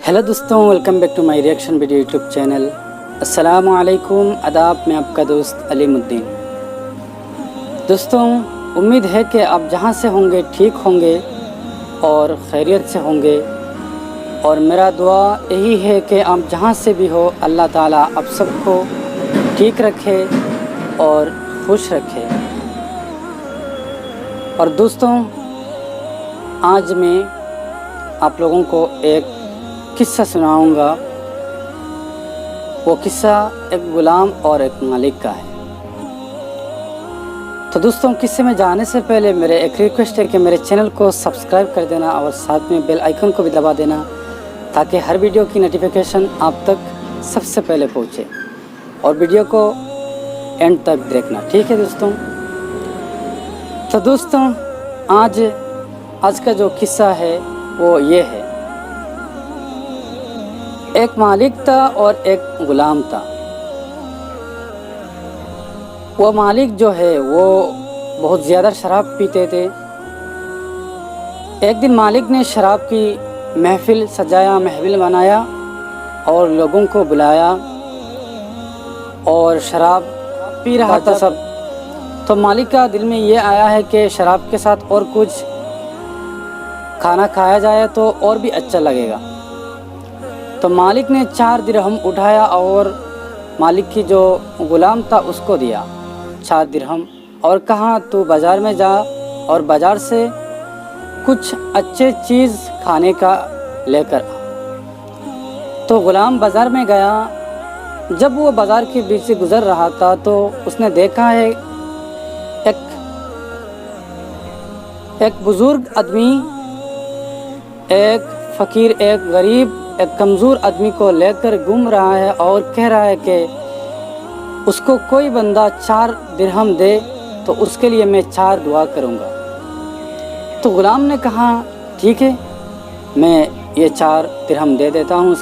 Hello दोस्तों, welcome back to my reaction video YouTube channel. अस्सलाम वालेकुम, आदाब। मैं आपका दोस्त अलीमुद्दीन। दोस्तों, उम्मीद है कि आप जहां से होंगे ठीक होंगे और खैरियत से होंगे, और मेरा दुआ यही है कि आप जहां से भी हो अल्लाह ताला आप सबको ठीक रखे और खुश रखे। और दोस्तों, आज मैं आप लोगों को एक किस्सा सुनाऊंगा। वो किस्सा एक गुलाम और एक मालिक का है। तो दोस्तों, किस्से में जाने से पहले मेरे एक रिक्वेस्ट है कि मेरे चैनल को सब्सक्राइब कर देना और साथ में बेल आइकन को भी दबा देना, ताकि हर वीडियो की नोटिफिकेशन आप तक सबसे पहले पहुंचे। और वीडियो को एंड तक देखना, ठीक है दोस्तों। तो दोस्तों, आज का जो किस्सा है वो ये है। एक मालिक था और एक गुलाम था। वो मालिक जो है वो बहुत ज़्यादा शराब पीते थे। एक दिन मालिक ने शराब की महफिल सजाया, महफिल बनाया और लोगों को बुलाया और शराब पी रहा था सब। तो मालिक का दिल में ये आया है कि शराब के साथ और कुछ खाना खाया जाए तो और भी अच्छा लगेगा। तो मालिक ने 4 दिरहम उठाया और मालिक की जो गुलाम था उसको दिया 4 दिरहम, और कहा तू बाज़ार में जा और बाज़ार से कुछ अच्छे चीज़ खाने का लेकर आ। तो गुलाम बाज़ार में गया। जब वो बाज़ार के बीच से गुज़र रहा था तो उसने देखा है एक बुज़ुर्ग आदमी, एक फ़कीर, एक गरीब, एक कमज़ोर आदमी को लेकर घूम रहा है और कह रहा है कि उसको कोई बंदा 4 दिरहम दे तो उसके लिए मैं 4 दुआ करूँगा। तो गुलाम ने कहा ठीक है, मैं ये 4 दिरहम दे देता हूँ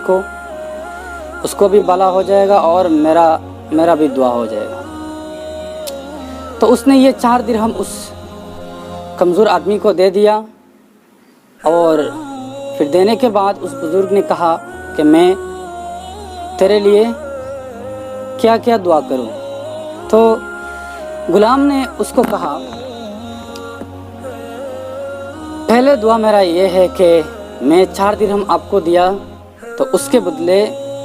उसको भी भला हो जाएगा और मेरा भी दुआ हो जाएगा। तो उसने ये 4 दिरहम उस कमज़ोर आदमी को दे दिया। और फिर देने के बाद उस बुज़ुर्ग ने कहा कि मैं तेरे लिए क्या क्या दुआ करूं। तो गुलाम ने उसको कहा, पहले दुआ मेरा ये है कि मैं 4 दिरहम आपको दिया तो उसके बदले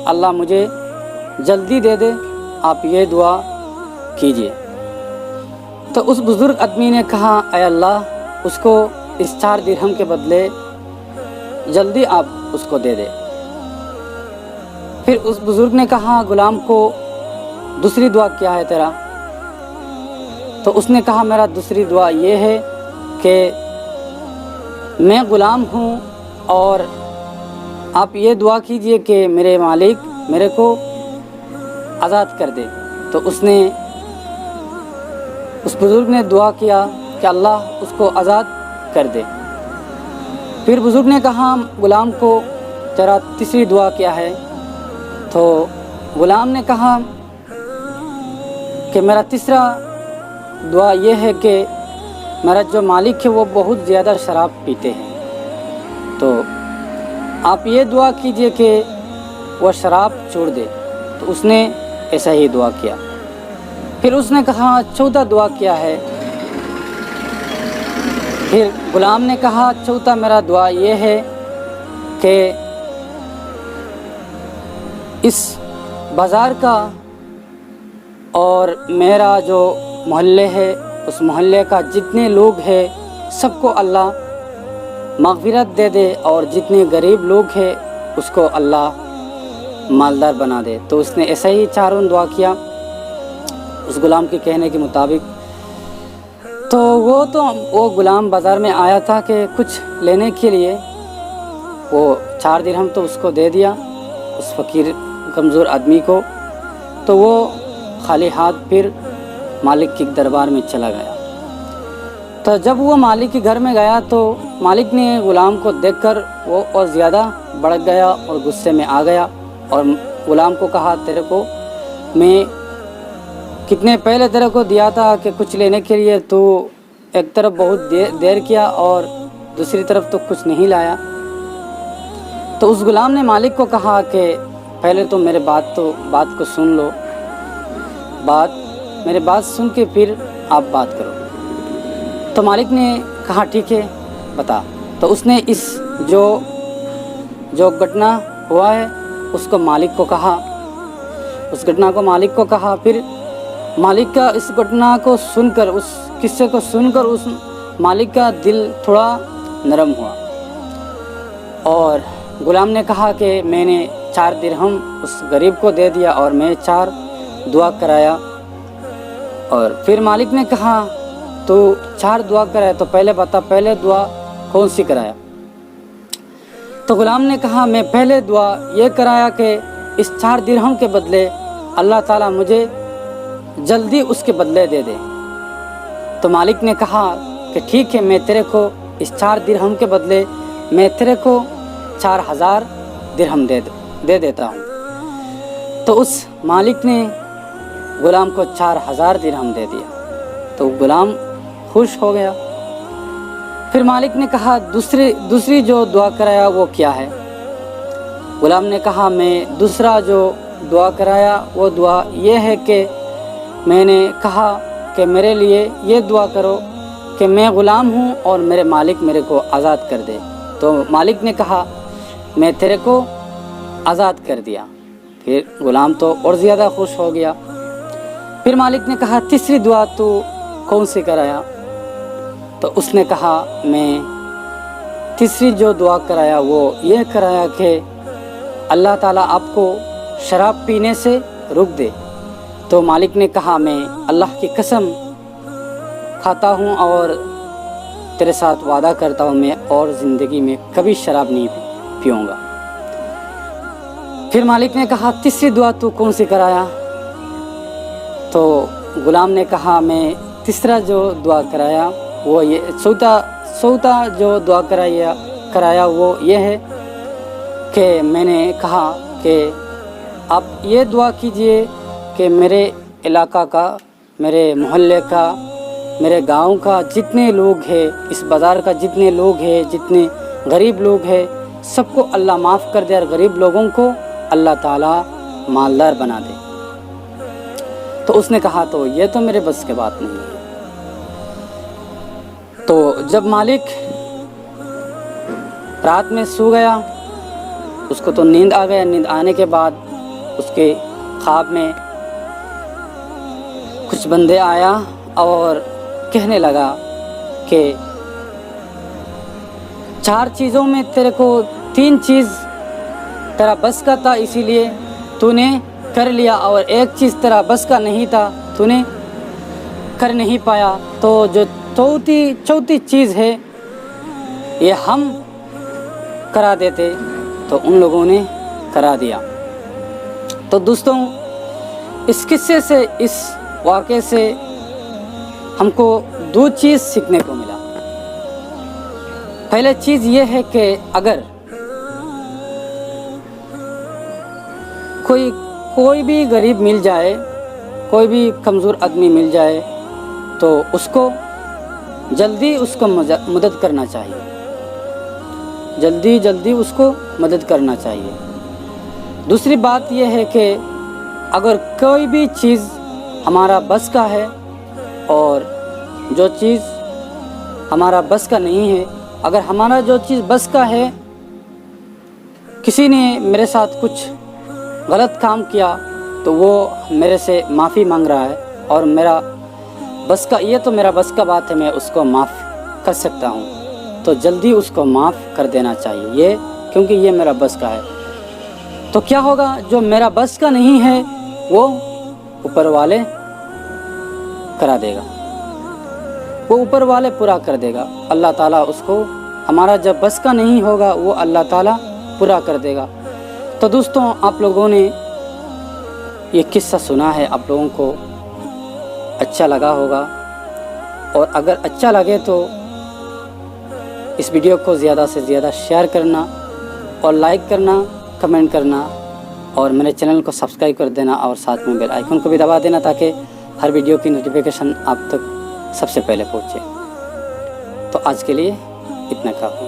अल्लाह मुझे जल्दी दे दे, आप ये दुआ कीजिए। तो उस बुज़ुर्ग आदमी ने कहा, ऐ अल्लाह, उसको इस 4 दिरहम के बदले जल्दी आप उसको दे दे। फिर उस बुज़ुर्ग ने कहा गुलाम को, दूसरी दुआ क्या है तेरा? तो उसने कहा मेरा दूसरी दुआ ये है कि मैं गुलाम हूँ और आप ये दुआ कीजिए कि मेरे मालिक मेरे को आज़ाद कर दे। तो उस बुज़ुर्ग ने दुआ किया कि अल्लाह उसको आज़ाद कर दे। फिर बुज़ुर्ग ने कहा गुलाम को, तेरा तीसरी दुआ क्या है? तो गुलाम ने कहा कि मेरा तीसरा दुआ ये है कि मेरा जो मालिक है वो बहुत ज़्यादा शराब पीते हैं, तो आप ये दुआ कीजिए कि वह शराब छोड़ दे। तो उसने ऐसा ही दुआ किया। फिर उसने कहा चौथा दुआ क्या है? फिर गुलाम ने कहा चौथा मेरा दुआ ये है कि इस बाज़ार का और मेरा जो मोहल्ले है उस मोहल्ले का जितने लोग हैं सबको अल्लाह मग़फ़िरत दे दे, और जितने गरीब लोग हैं उसको अल्लाह मालदार बना दे। तो उसने ऐसा ही 4 दुआ किया उस गुलाम के कहने के मुताबिक। तो वो गुलाम बाज़ार में आया था कि कुछ लेने के लिए। वो 4 दिरहम तो उसको दे दिया उस फ़कीर कमज़ोर आदमी को। तो वो खाली हाथ फिर मालिक के दरबार में चला गया। तो जब वो मालिक के घर में गया तो मालिक ने गुलाम को देखकर वो और ज़्यादा भड़क गया और गुस्से में आ गया, और गुलाम को कहा तेरे को मैं कितने पहले तेरे को दिया था कि कुछ लेने के लिए, तो एक तरफ बहुत देर किया और दूसरी तरफ तो कुछ नहीं लाया। تو اس غلام نے مالک کو کہا کہ پہلے تو میرے بات کو سن لو، میرے بات سن کے پھر آپ بات کرو۔ تو مالک نے کہا ٹھیک ہے بتا۔ تو اس نے اس جو گھٹنا ہوا ہے اس کو مالک کو کہا، اس گھٹنا کو مالک کو کہا۔ پھر مالک کا اس گھٹنا کو سن کر، اس قصے کو سن کر اس مالک کا دل تھوڑا نرم ہوا، اور غلام نے کہا کہ میں نے 4 درہم اس غریب کو دے دیا اور میں 4 دعا کرایا۔ اور پھر مالک نے کہا تو 4 دعا کرایا تو پہلے بتا، پہلے دعا کون سی کرایا؟ تو غلام نے کہا میں پہلے دعا یہ کرایا کہ اس 4 درہم کے بدلے اللہ تعالیٰ مجھے جلدی اس کے بدلے دے دے۔ تو مالک نے کہا کہ ٹھیک ہے، میں تیرے کو اس 4 درہم کے بدلے میں تیرے کو 4000 درہم دے دیتا ہوں۔ تو اس مالک نے غلام کو 4000 درہم دے دیا، تو غلام خوش ہو گیا۔ پھر مالک نے کہا دوسری جو دعا کرایا وہ کیا ہے؟ غلام نے کہا میں دوسرا جو دعا کرایا وہ دعا یہ ہے کہ میں نے کہا کہ میرے لیے یہ دعا کرو کہ میں غلام ہوں اور میرے مالک میرے کو آزاد کر دے۔ تو مالک نے کہا میں تیرے کو آزاد کر دیا۔ پھر غلام تو اور زیادہ خوش ہو گیا۔ پھر مالک نے کہا تیسری دعا تو کون سی کرایا؟ تو اس نے کہا میں تیسری جو دعا کرایا وہ یہ کرایا کہ اللہ تعالیٰ آپ کو شراب پینے سے روک دے۔ تو مالک نے کہا میں اللہ کی قسم کھاتا ہوں اور تیرے ساتھ وعدہ کرتا ہوں میں اور زندگی میں کبھی شراب نہیں پیوں گا۔ پھر مالک نے کہا تیسری دعا تو کون سی کرایا؟ تو غلام نے کہا میں تیسرا جو دعا کرایا وہ یہ چوتھا جو دعا کرایا وہ یہ ہے کہ میں نے کہا کہ آپ یہ دعا کیجئے کہ میرے علاقہ کا، میرے محلے کا، میرے گاؤں کا جتنے لوگ ہیں، اس بازار کا جتنے لوگ ہیں، جتنے غریب لوگ ہیں، سب کو اللہ معاف کر دے اور غریب لوگوں کو اللہ تعالیٰ مالدار بنا دے۔ تو اس نے کہا تو یہ تو میرے بس کے بات نہیں ہے۔ تو جب مالک رات میں سو گیا، اس کو تو نیند آ گیا۔ نیند آنے کے بعد اس کے خواب میں کچھ بندے آیا اور کہنے لگا کہ 4 چیزوں میں تیرے کو 3 چیز تیرا بس کا تھا، اسی لیے تو نے کر لیا، اور 1 چیز تیرا بس کا نہیں تھا، تو نے کر نہیں پایا۔ تو جو چوتھی چیز ہے یہ ہم کرا دیتے، تو ان لوگوں نے کرا دیا۔ تو دوستوں، اس قصے سے، اس واقعے سے ہم کو 2 چیز سیکھنے کو ملا۔ پہلے چیز یہ ہے کہ اگر کوئی بھی غریب مل جائے، کوئی بھی کمزور آدمی مل جائے تو اس کو جلدی اس کو مدد کرنا چاہیے، جلدی اس کو مدد کرنا چاہیے۔ دوسری بات یہ ہے کہ اگر کوئی بھی چیز ہمارا بس کا ہے اور جو چیز ہمارا بس کا نہیں ہے، اگر ہمارا جو چیز بس کا ہے، کسی نے میرے ساتھ کچھ غلط کام کیا تو وہ میرے سے معافی مانگ رہا ہے اور میرا بس کا، یہ تو میرا بس کا بات ہے، میں اس کو معاف کر سکتا ہوں، تو جلدی اس کو معاف کر دینا چاہیے، یہ کیونکہ یہ میرا بس کا ہے۔ تو کیا ہوگا؟ جو میرا بس کا نہیں ہے وہ اوپر والے کرا دے گا، وہ اوپر والے پورا کر دے گا۔ اللہ تعالیٰ اس کو، ہمارا جب بس کا نہیں ہوگا وہ اللہ تعالیٰ پورا کر دے گا۔ تو دوستوں، آپ لوگوں نے یہ قصہ سنا ہے، آپ لوگوں کو اچھا لگا ہوگا، اور اگر اچھا لگے تو اس ویڈیو کو زیادہ سے زیادہ شیئر کرنا اور لائک کرنا، کمنٹ کرنا، اور میرے چینل کو سبسکرائب کر دینا، اور ساتھ میں بیل آئیکن کو بھی دبا دینا تاکہ ہر ویڈیو کی نوٹیفیکیشن آپ تک سب سے پہلے پہنچے۔ تو آج کے لیے اتنا کافی۔